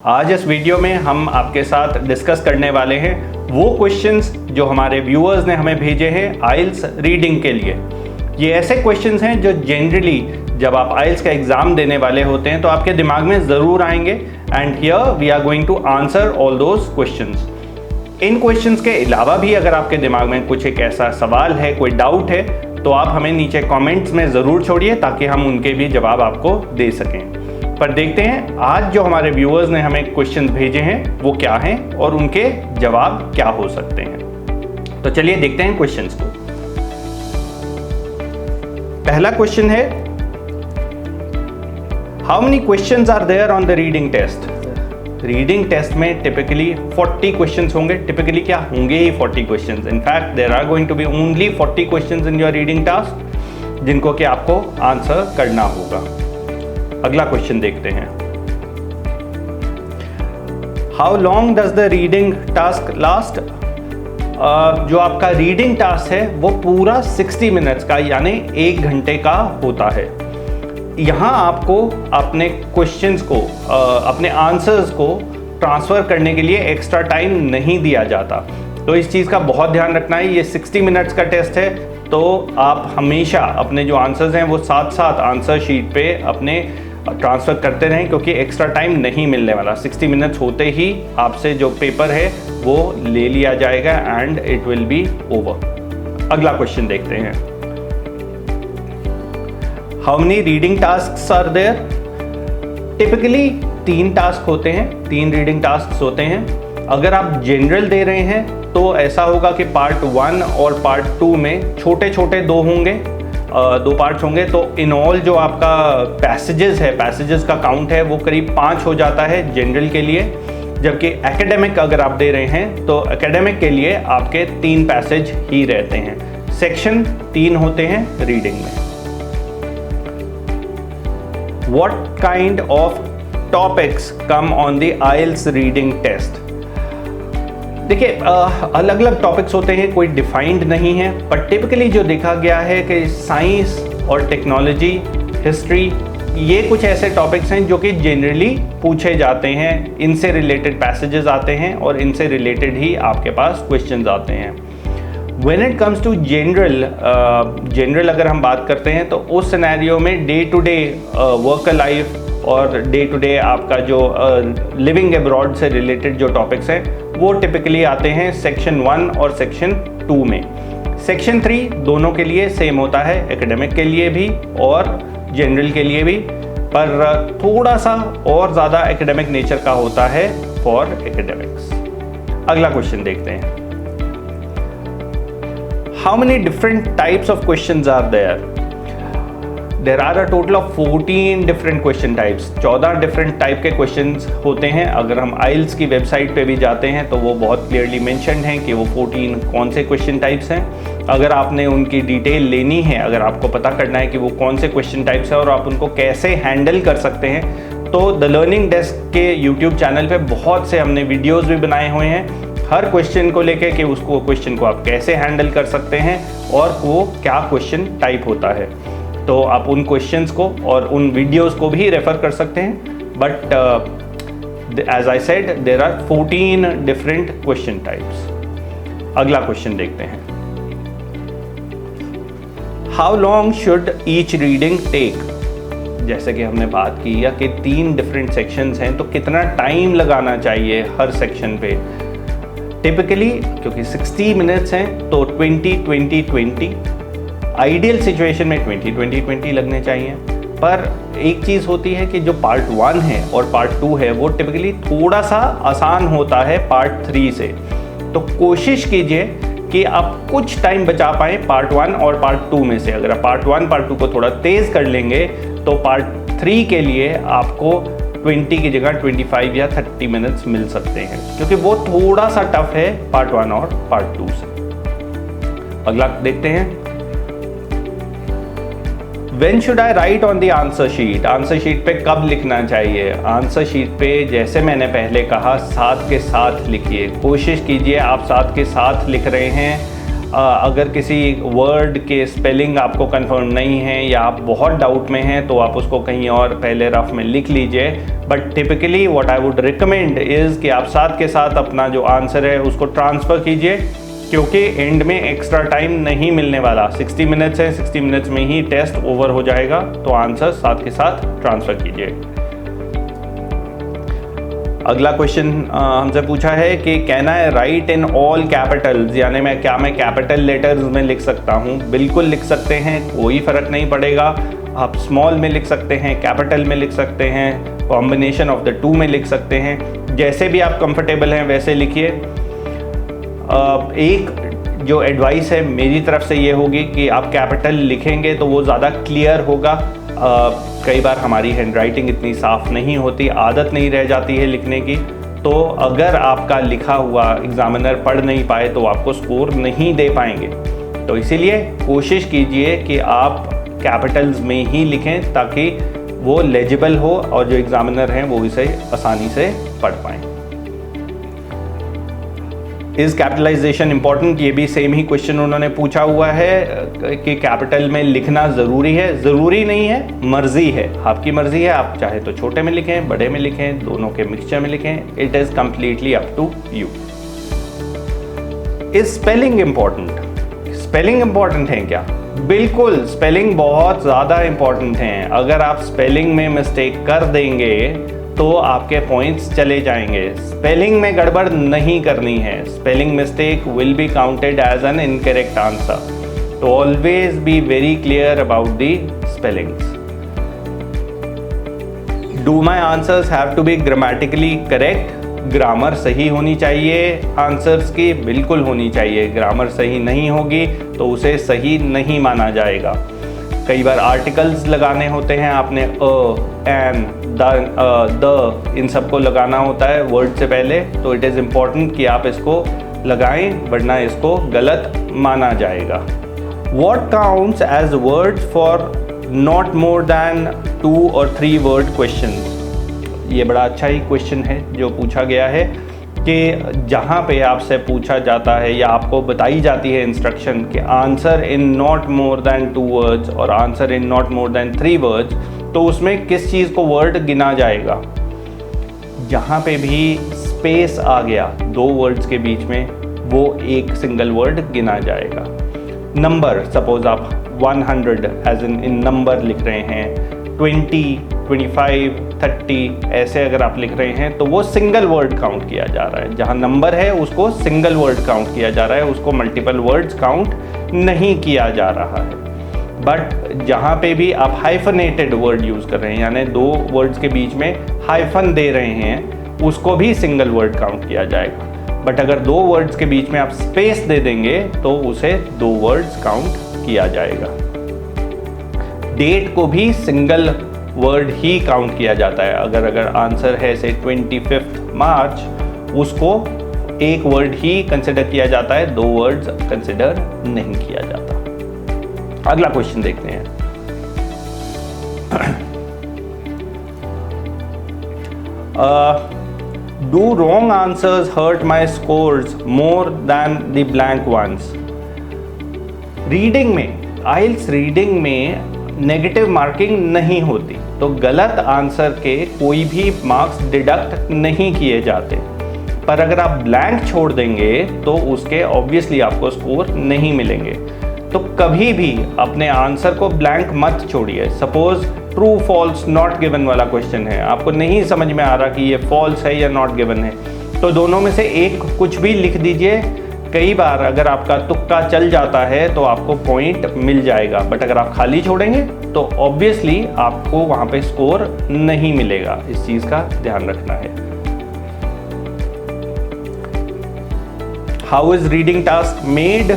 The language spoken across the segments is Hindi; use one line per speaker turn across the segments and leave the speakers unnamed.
आज इस वीडियो में हम आपके साथ डिस्कस करने वाले हैं वो क्वेश्चंस जो हमारे व्यूअर्स ने हमें भेजे हैं आइल्स रीडिंग के लिए। ये ऐसे क्वेश्चंस हैं जो जनरली जब आप आइल्स का एग्ज़ाम देने वाले होते हैं तो आपके दिमाग में ज़रूर आएंगे and here we are going to answer all those questions. इन क्वेश्चंस के अलावा भी अगर आपके दिमाग में कुछ एक ऐसा सवाल है, कोई डाउट है, तो आप हमें नीचे कॉमेंट्स में ज़रूर छोड़िए ताकि हम उनके भी जवाब आपको दे सकें। पर देखते हैं आज जो हमारे व्यूअर्स ने हमें क्वेश्चंस भेजे हैं वो क्या हैं और उनके जवाब क्या हो सकते हैं। तो चलिए देखते हैं क्वेश्चंस को। पहला क्वेश्चन है, how many questions are there on the reading test. Reading test में टिपिकली 40 क्वेश्चंस होंगे। टिपिकली क्या होंगे ही 40 questions. In fact there are going to be only 40 questions in your reading task जिनको कि आपको आंसर करना होगा। अगला क्वेश्चन देखते हैं, how long does the reading task last. जो आपका रीडिंग टास्क है वो पूरा 60 मिनट्स का यानी 1 घंटे का होता है। यहाँ आपको अपने क्वेश्चंस को अपने आंसर्स को ट्रांसफ़र करने के लिए एक्स्ट्रा टाइम नहीं दिया जाता, तो इस चीज़ का बहुत ध्यान रखना है। ये 60 मिनट्स का टेस्ट है तो आप हमेशा अपने जो आंसर्स हैं वो साथ साथ आंसर शीट पे अपने ट्रांसफ़र करते रहें क्योंकि एक्स्ट्रा टाइम नहीं मिलने वाला। 60 मिनट्स होते ही आपसे जो पेपर है वो ले लिया जाएगा and it will be over. अगला क्वेश्चन देखते हैं, how many reading tasks are there. Typically 3 task होते हैं, 3 रीडिंग टास्क होते हैं। अगर आप जनरल दे रहे हैं तो ऐसा होगा कि पार्ट 1 और पार्ट 2 में छोटे छोटे 2 होंगे, 2 पार्ट्स होंगे। तो इन ऑल जो आपका पैसेजेस है, पैसेजेस का काउंट है वो करीब 5 हो जाता है जनरल के लिए। जबकि एकेडमिक अगर आप दे रहे हैं तो एकेडमिक के लिए आपके 3 पैसेज ही रहते हैं। सेक्शन 3 होते हैं रीडिंग में। What kind of topics come on the IELTS reading test? देखिए अलग अलग टॉपिक्स होते हैं, कोई डिफाइंड नहीं है, पर टिपिकली जो देखा गया है कि साइंस और टेक्नोलॉजी, हिस्ट्री, ये कुछ ऐसे टॉपिक्स हैं जो कि जनरली पूछे जाते हैं। इनसे रिलेटेड पैसेजेस आते हैं और इनसे रिलेटेड ही आपके पास क्वेश्चंस आते हैं। When it comes to general अगर हम बात करते हैं तो उस सिनेरियो में day to day work life और डे टू डे आपका जो लिविंग अब्रॉड से रिलेटेड जो टॉपिक्स हैं वो टिपिकली आते हैं सेक्शन 1 और सेक्शन 2 में। सेक्शन 3 दोनों के लिए सेम होता है, एकेडमिक के लिए भी और जनरल के लिए भी, पर थोड़ा सा और ज़्यादा एकेडमिक नेचर का होता है फॉर एकेडमिक्स। अगला क्वेश्चन देखते हैं, how many different types of questions are there? There are a total of 14 different question types. 14 different type के questions होते हैं। अगर हम IELTS की वेबसाइट पे भी जाते हैं तो वो बहुत क्लियरली मेंशन्ड हैं कि वो 14 कौन से क्वेश्चन टाइप्स हैं। अगर आपने उनकी डिटेल लेनी है, अगर आपको पता करना है कि वो कौन से क्वेश्चन टाइप्स हैं और आप उनको कैसे हैंडल कर सकते हैं, तो द लर्निंग डेस्क के यूट्यूब चैनल पे बहुत से हमने वीडियोज़ भी बनाए हुए हैं हर क्वेश्चन को लेके कि उसको क्वेश्चन को आप कैसे हैंडल कर सकते हैं और वो क्या क्वेश्चन टाइप होता है। तो आप उन क्वेश्चंस को और उन वीडियोस को भी रेफर कर सकते हैं। But as I said there are 14 different question types. अगला क्वेश्चन देखते हैं, how long should each reading take. जैसे कि हमने बात की या कि 3 डिफरेंट सेक्शंस हैं तो कितना टाइम लगाना चाहिए हर सेक्शन पे। टिपिकली क्योंकि 60 मिनट्स हैं तो 20-20-20, आइडियल सिचुएशन में 20-20-20 लगने चाहिए। पर एक चीज़ होती है कि जो पार्ट 1 है और पार्ट 2 है वो टिपिकली थोड़ा सा आसान होता है पार्ट 3 से। तो कोशिश कीजिए कि आप कुछ टाइम बचा पाएँ पार्ट 1 और पार्ट 2 में से। अगर आप पार्ट 1 पार्ट 2 को थोड़ा तेज़ कर लेंगे तो पार्ट 3 के लिए आपको 20 की जगह 25 या 30 मिनट्स मिल सकते हैं क्योंकि वो थोड़ा सा टफ है पार्ट 1 और पार्ट 2 से। अगला देखते हैं, When should I write on the answer sheet? Answer sheet पे कब लिखना चाहिए? आंसर शीट पे जैसे मैंने पहले कहा साथ के साथ लिखिए। कोशिश कीजिए आप साथ के साथ लिख रहे हैं अगर किसी वर्ड के स्पेलिंग आपको कंफर्म नहीं है या आप बहुत डाउट में हैं तो आप उसको कहीं और पहले रफ में लिख लीजिए। But typically what I would recommend is कि आप साथ के साथ अपना जो आंसर है उसको ट्रांसफ़र कीजिए, क्योंकि एंड में एक्स्ट्रा टाइम नहीं मिलने वाला। 60 मिनट्स है, 60 मिनट्स में ही टेस्ट ओवर हो जाएगा, तो आंसर साथ के साथ ट्रांसफ़र कीजिए। अगला क्वेश्चन हमसे पूछा है कि can I right in all Capitals, यानी मैं कैपिटल लेटर्स में लिख सकता हूँ? बिल्कुल लिख सकते हैं, कोई फ़र्क नहीं पड़ेगा। आप स्मॉल में लिख सकते हैं, कैपिटल में लिख सकते हैं, कॉम्बिनेशन ऑफ द टू में लिख सकते हैं, जैसे भी आप कंफर्टेबल हैं वैसे लिखिए। एक जो एडवाइस है मेरी तरफ से ये होगी कि आप कैपिटल लिखेंगे तो वो ज़्यादा क्लियर होगा। कई बार हमारी हैंडराइटिंग इतनी साफ़ नहीं होती, आदत नहीं रह जाती है लिखने की, तो अगर आपका लिखा हुआ एग्ज़ामिनर पढ़ नहीं पाए तो आपको स्कोर नहीं दे पाएंगे। तो इसीलिए कोशिश कीजिए कि आप कैपिटल्स में ही लिखें ताकि वो लेजिबल हो और जो एग्ज़ामिनर हैं वो इसे आसानी से पढ़ पाएँ। इज़ कैपिटलाइजेशन इम्पॉर्टेंट, ये भी सेम ही क्वेश्चन उन्होंने पूछा हुआ है कि कैपिटल में लिखना ज़रूरी है। ज़रूरी नहीं है, मर्ज़ी है, आपकी मर्ज़ी है। आप चाहे तो छोटे में लिखें, बड़े में लिखें, दोनों के मिक्सचर में लिखें। It is completely up to you. Is spelling important? Spelling important है क्या? बिल्कुल, स्पेलिंग बहुत ज़्यादा इम्पॉर्टेंट हैं। अगर आप स्पेलिंग में मिस्टेक कर देंगे तो आपके पॉइंट्स चले जाएंगे। स्पेलिंग में गड़बड़ नहीं करनी है। Spelling mistake will be counted as an incorrect answer. तो always be very clear about the spellings. Do my answers have to be grammatically correct? Grammar सही होनी चाहिए आंसर्स की, बिल्कुल होनी चाहिए। ग्रामर सही नहीं होगी तो उसे सही नहीं माना जाएगा। कई बार आर्टिकल्स लगाने होते हैं, आपने एन, द इन सबको लगाना होता है वर्ड से पहले, तो इट इज़ इम्पॉर्टेंट कि आप इसको लगाएं, वरना इसको गलत माना जाएगा। What counts as words for not more than 2 or 3 word questions? ये बड़ा अच्छा ही क्वेश्चन है जो पूछा गया है कि जहाँ पे आपसे पूछा जाता है या आपको बताई जाती है इंस्ट्रक्शन कि answer in not more than 2 words और answer in not more than 3 words, तो उसमें किस चीज़ को वर्ड गिना जाएगा? जहाँ पे भी स्पेस आ गया 2 वर्ड्स के बीच में, वो एक सिंगल वर्ड गिना जाएगा। नंबर, सपोज आप 100 एज इन नंबर लिख रहे हैं, 20, 25, 30 ऐसे अगर आप लिख रहे हैं तो वो सिंगल वर्ड काउंट किया जा रहा है। जहाँ नंबर है उसको सिंगल वर्ड काउंट किया जा रहा है, उसको मल्टीपल वर्ड्स काउंट नहीं किया जा रहा है। बट जहाँ पे भी आप हाइफनेटेड वर्ड यूज़ कर रहे हैं, यानी 2 वर्ड्स के बीच में हाइफन दे रहे हैं, उसको भी सिंगल वर्ड काउंट किया जाएगा। बट अगर 2 वर्ड्स के बीच में आप स्पेस दे देंगे तो उसे 2 वर्ड्स काउंट किया जाएगा। डेट को भी सिंगल वर्ड ही काउंट किया जाता है। अगर आंसर है से 25 मार्च, उसको एक वर्ड ही कंसिडर किया जाता है, 2 वर्ड्स कंसिडर नहीं किया जाता। अगला क्वेश्चन देखते हैं। Do wrong answers hurt my scores more than the blank ones? Reading में, आइल्स रीडिंग में नेगेटिव मार्किंग नहीं होती, तो गलत आंसर के कोई भी मार्क्स डिडक्ट नहीं किए जाते। पर अगर आप ब्लैंक छोड़ देंगे तो उसके ऑब्वियसली आपको स्कोर नहीं मिलेंगे। तो कभी भी अपने आंसर को ब्लैंक मत छोड़िए। Suppose true false not given वाला क्वेश्चन है, आपको नहीं समझ में आ रहा कि ये फॉल्स है या नॉट गिवन है, तो दोनों में से एक कुछ भी लिख दीजिए। कई बार अगर आपका तुक्का चल जाता है तो आपको पॉइंट मिल जाएगा, बट अगर आप खाली छोड़ेंगे तो ऑब्वियसली आपको वहाँ पे स्कोर नहीं मिलेगा। इस चीज़ का ध्यान रखना है। How is reading task made?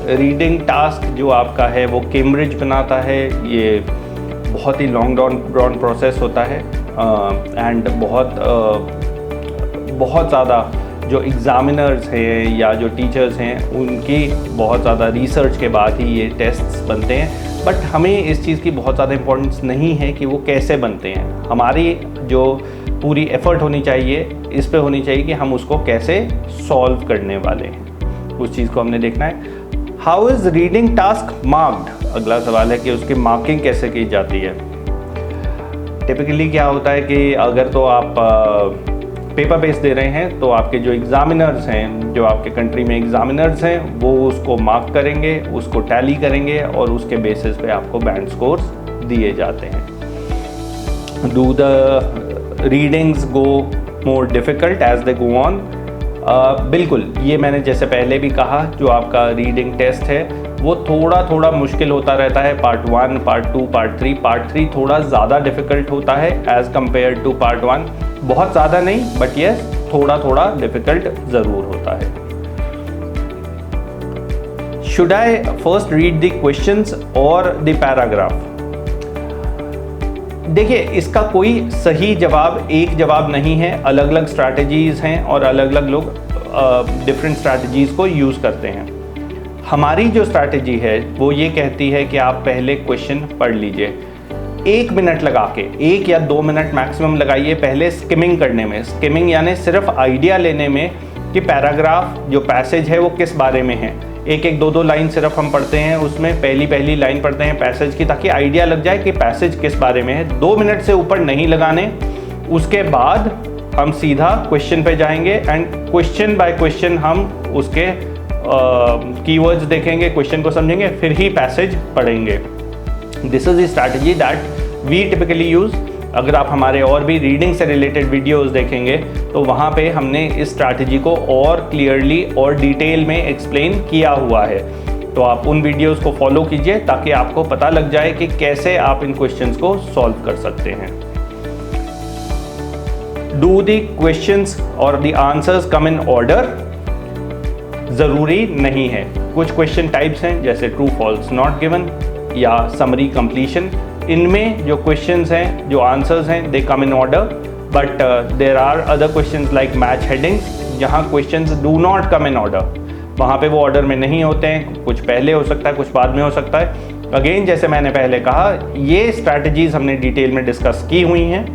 Reading task जो आपका है वो कैम्ब्रिज बनाता है। ये बहुत ही लॉन्ग ड्रॉन प्रोसेस होता है एंड बहुत ज़्यादा जो एग्ज़ामिनर्स हैं या जो टीचर्स हैं उनकी बहुत ज़्यादा रिसर्च के बाद ही ये टेस्ट्स बनते हैं। बट हमें इस चीज़ की बहुत ज़्यादा इम्पोर्टेंस नहीं है कि वो कैसे बनते हैं। हमारी जो पूरी एफ़र्ट होनी चाहिए इस पे होनी चाहिए कि हम उसको कैसे सॉल्व करने वाले हैं, उस चीज़ को हमने देखना है। How is reading task marked? अगला सवाल है कि उसकी मार्किंग कैसे की जाती है। टिपिकली क्या होता है कि अगर तो आप पेपर बेस दे रहे हैं तो आपके जो एग्जामिनर्स हैं, जो आपके कंट्री में एग्जामिनर्स हैं, वो उसको मार्क करेंगे, उसको टैली करेंगे और उसके बेसिस पे आपको बैंड स्कोर्स दिए जाते हैं। Do the readings go more difficult as they go on? बिल्कुल, ये मैंने जैसे पहले भी कहा, जो आपका रीडिंग टेस्ट है वो थोड़ा थोड़ा मुश्किल होता रहता है। Part 1, part 2, part 3। पार्ट 3 थोड़ा ज़्यादा डिफ़िकल्ट होता है एज़ कम्पेयर टू पार्ट 1। बहुत ज़्यादा नहीं, बट यस थोड़ा थोड़ा डिफ़िकल्ट ज़रूर होता है। Should I first read the questions और द पैराग्राफ? देखिए, इसका कोई सही जवाब, एक जवाब नहीं है। अलग अलग स्ट्रैटेजीज़ हैं और अलग अलग लोग डिफरेंट स्ट्रैटेजीज़ को यूज़ करते हैं। हमारी जो स्ट्रैटेजी है वो ये कहती है कि आप पहले क्वेश्चन पढ़ लीजिए, 1 मिनट लगा के, 1 या 2 मिनट मैक्सिमम लगाइए पहले स्किमिंग करने में। स्किमिंग यानी सिर्फ आइडिया लेने में कि पैराग्राफ जो पैसेज है वो किस बारे में है। 1-1, 2-2 लाइन सिर्फ हम पढ़ते हैं, उसमें पहली लाइन पढ़ते हैं पैसेज की, ताकि आइडिया लग जाए कि पैसेज किस बारे में है। 2 मिनट से ऊपर नहीं लगाने। उसके बाद हम सीधा क्वेश्चन पे जाएंगे एंड क्वेश्चन बाय क्वेश्चन हम उसके कीवर्ड्स देखेंगे, क्वेश्चन को समझेंगे, फिर ही पैसेज पढ़ेंगे। This is the strategy that we typically use. अगर आप हमारे और भी रीडिंग से रिलेटेड वीडियोस देखेंगे तो वहाँ पे हमने इस स्ट्रैटेजी को और क्लियरली और डिटेल में एक्सप्लेन किया हुआ है। तो आप उन वीडियोस को फॉलो कीजिए ताकि आपको पता लग जाए कि कैसे आप इन क्वेश्चंस को सॉल्व कर सकते हैं। डू द क्वेश्चंस और the answers come in order? ज़रूरी नहीं है। कुछ क्वेश्चन टाइप्स हैं जैसे ट्रू, फॉल्स, नॉट गिवन या समरी कंप्लीशन। इनमें जो क्वेश्चंस हैं, जो आंसर्स हैं, they come in order, but there are other questions like match headings, जहाँ questions do not come in order. वहाँ पे वो ऑर्डर में नहीं होते हैं, कुछ पहले हो सकता है, कुछ बाद में हो सकता है। अगेन, जैसे मैंने पहले कहा, ये स्ट्रैटेजीज हमने डिटेल में डिस्कस की हुई हैं।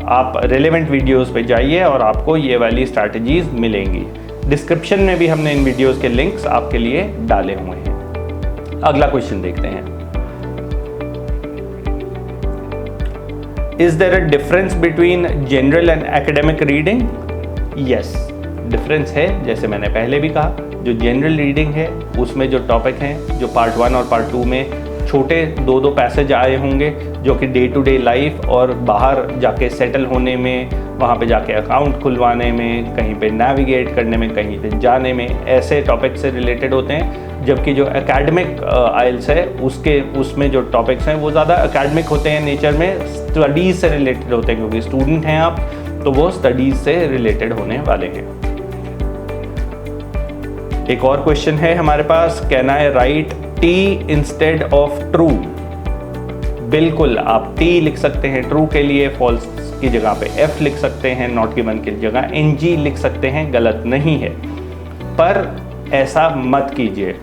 आप रेलेवेंट वीडियोज़ पे जाइए और आपको ये वाली स्ट्रैटेजीज मिलेंगी। डिस्क्रिप्शन में भी हमने इन वीडियोस के लिंक्स आपके लिए डाले हुए हैं। अगला क्वेश्चन देखते हैं। Is there a difference between general and academic reading? Yes, difference है। जैसे मैंने पहले भी कहा, जो जनरल रीडिंग है उसमें जो टॉपिक हैं, जो पार्ट 1 और पार्ट 2 में छोटे 2-2 पैसेज आए होंगे, जो कि डे टू डे लाइफ और बाहर जाके सेटल होने में, वहाँ पे जाके अकाउंट खुलवाने में, कहीं पे नेविगेट करने में, कहीं पे जाने में, ऐसे टॉपिक से रिलेटेड होते हैं। जबकि जो एकेडमिक आइल्स है उसमें जो टॉपिक्स हैं वो ज़्यादा एकेडमिक होते हैं नेचर में, स्टडीज़ से रिलेटेड होते हैं, क्योंकि स्टूडेंट हैं आप, तो वो स्टडीज़ से रिलेटेड होने वाले हैं। एक और क्वेश्चन है हमारे पास, can I write T instead of true? बिल्कुल, आप टी लिख सकते हैं ट्रू के लिए, फॉल्स की जगह पे एफ लिख सकते हैं, नॉट गिवन की जगह एनजी लिख सकते हैं, गलत नहीं है। पर ऐसा मत कीजिए,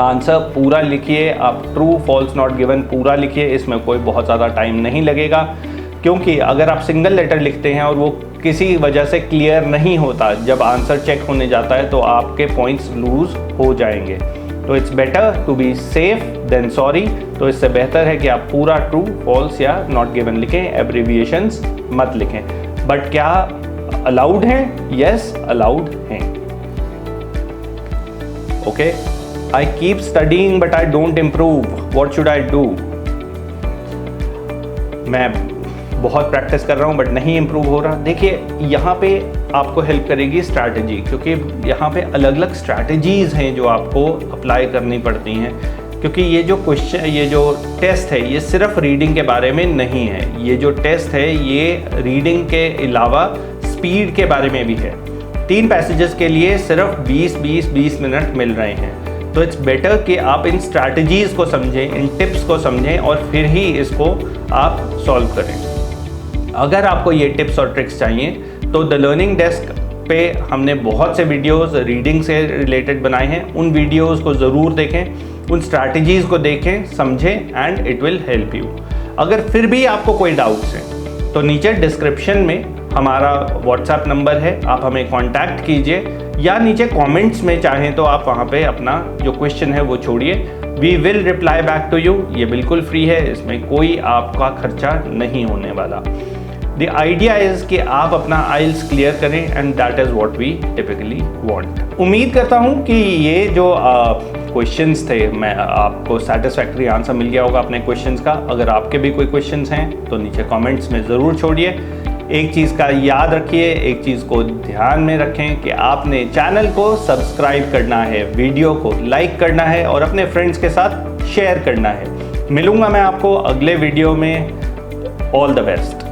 आंसर पूरा लिखिए। आप ट्रू, फॉल्स, नॉट गिवन पूरा लिखिए, इसमें कोई बहुत ज़्यादा टाइम नहीं लगेगा। क्योंकि अगर आप सिंगल लेटर लिखते हैं और वो किसी वजह से क्लियर नहीं होता, जब आंसर चेक होने जाता है तो आपके पॉइंट्स लूज हो जाएंगे। तो it's better to be safe than sorry. तो इससे बेहतर है कि आप पूरा ट्रू, फॉल्स या नॉट गिवन लिखें, एब्रीविएशंस मत लिखें। बट क्या अलाउड हैं? यस, अलाउड हैं। Okay, I keep studying but I don't improve, what should I do? मैं बहुत प्रैक्टिस कर रहा हूँ बट नहीं इम्प्रूव हो रहा। देखिए, यहाँ पे आपको हेल्प करेगी स्ट्रैटेजी, क्योंकि यहाँ पे अलग अलग स्ट्रैटेजीज़ हैं जो आपको अप्लाई करनी पड़ती हैं। क्योंकि ये जो क्वेश्चन, ये जो टेस्ट है, ये सिर्फ रीडिंग के बारे में नहीं है। ये जो टेस्ट है ये रीडिंग के अलावा स्पीड के बारे में भी है। 3 पैसेजेस के लिए सिर्फ 20 मिनट मिल रहे हैं। तो इट्स बेटर कि आप इन स्ट्रैटेजीज़ को समझें, इन टिप्स को समझें और फिर ही इसको आप सॉल्व करें। अगर आपको ये टिप्स और ट्रिक्स चाहिए तो द लर्निंग डेस्क पे हमने बहुत से वीडियोस रीडिंग से रिलेटेड बनाए हैं। उन वीडियोस को ज़रूर देखें, उन स्ट्रैटेजीज़ को देखें, समझें and it will help you. अगर फिर भी आपको कोई डाउट्स हैं तो नीचे डिस्क्रिप्शन में हमारा व्हाट्सएप नंबर है, आप हमें कांटेक्ट कीजिए, या नीचे कमेंट्स में चाहें तो आप वहाँ पे अपना जो क्वेश्चन है वो छोड़िए। We will reply back to you. ये बिल्कुल फ्री है, इसमें कोई आपका खर्चा नहीं होने वाला। द आइडिया इज़ कि आप अपना आइल्स क्लियर करें and that is what we typically want. उम्मीद करता हूँ कि ये जो क्वेश्चंस थे, मैं आपको सेटिस्फैक्टरी आंसर मिल गया होगा अपने क्वेश्चंस का। अगर आपके भी कोई क्वेश्चंस हैं तो नीचे कमेंट्स में ज़रूर छोड़िए। एक चीज़ का याद रखिए, एक चीज़ को ध्यान में रखें कि आपने चैनल को सब्सक्राइब करना है, वीडियो को लाइक करना है और अपने फ्रेंड्स के साथ शेयर करना है। मिलूंगा मैं आपको अगले वीडियो में। All the best.